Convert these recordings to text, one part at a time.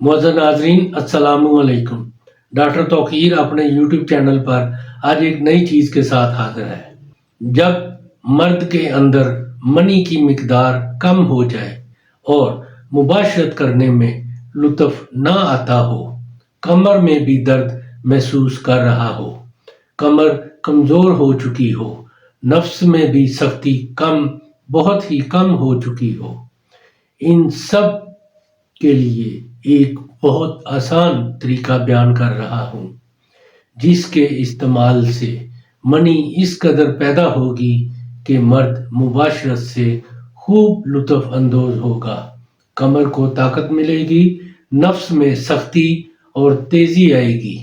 معزز ناظرین السلام علیکم۔ ڈاکٹر توقیر اپنے یوٹیوب چینل پر آج ایک نئی چیز کے ساتھ حاضر ہے۔ جب مرد کے اندر منی کی مقدار کم ہو جائے اور مباشرت کرنے میں لطف نہ آتا ہو، کمر میں بھی درد محسوس کر رہا ہو، کمر کمزور ہو چکی ہو، نفس میں بھی سختی بہت ہی کم ہو چکی ہو، ان سب کے لیے ایک بہت آسان طریقہ بیان کر رہا ہوں، جس کے استعمال سے منی اس قدر پیدا ہوگی کہ مرد مباشرت سے خوب لطف اندوز ہوگا، کمر کو طاقت ملے گی، نفس میں سختی اور تیزی آئے گی،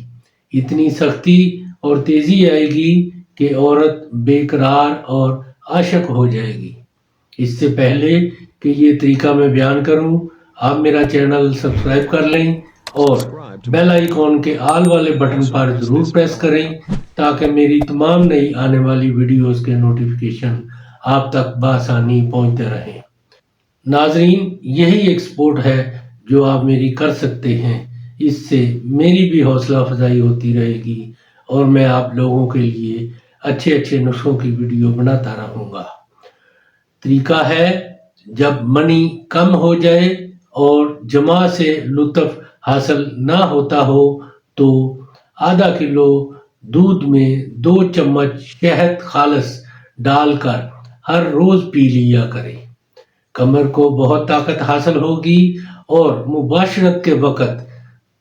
اتنی سختی اور تیزی آئے گی کہ عورت بے قرار اور عاشق ہو جائے گی۔ اس سے پہلے کہ یہ طریقہ میں بیان کروں، آپ میرا چینل سبسکرائب کر لیں اور بیل آئیکن کے آل والے بٹن پر ضرور پریس کریں تاکہ میری تمام نئی آنے والی ویڈیوز کے نوٹیفیکیشن آپ تک بآسانی پہنچتے رہیں۔ ناظرین، یہی ایک سپورٹ ہے جو آپ میری کر سکتے ہیں، اس سے میری بھی حوصلہ افزائی ہوتی رہے گی اور میں آپ لوگوں کے لیے اچھے نسخوں کی ویڈیو بناتا رہوں گا۔ طریقہ ہے، جب منی کم ہو جائے اور جماع سے لطف حاصل نہ ہوتا ہو تو آدھا کلو دودھ میں 2 چمچ شہد خالص ڈال کر ہر روز پی لیا کریں۔ کمر کو بہت طاقت حاصل ہوگی اور مباشرت کے وقت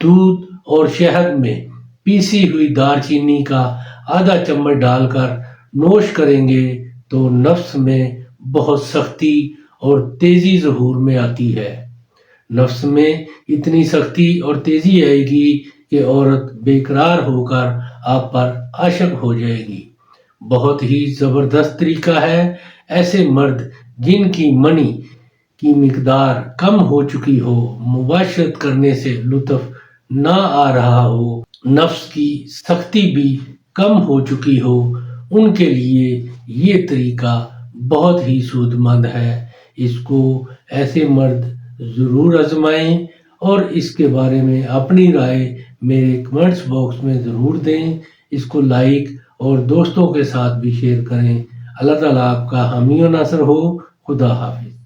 دودھ اور شہد میں پیسی ہوئی دار چینی کا آدھا چمچ ڈال کر نوش کریں گے تو نفس میں بہت سختی اور تیزی ظہور میں آتی ہے، نفس میں اتنی سختی اور تیزی آئے گی کہ عورت بے قرار ہو کر آپ پر عاشق ہو جائے گی۔ بہت ہی زبردست طریقہ ہے۔ ایسے مرد جن کی منی کی مقدار کم ہو چکی ہو، مباشرت کرنے سے لطف نہ آ رہا ہو، نفس کی سختی بھی کم ہو چکی ہو، ان کے لیے یہ طریقہ بہت ہی سود مند ہے۔ اس کو ایسے مرد ضرور آزمائیں اور اس کے بارے میں اپنی رائے میرے کمنٹس باکس میں ضرور دیں۔ اس کو لائک اور دوستوں کے ساتھ بھی شیئر کریں۔ اللہ تعالیٰ آپ کا حامی و ناصر ہو۔ خدا حافظ۔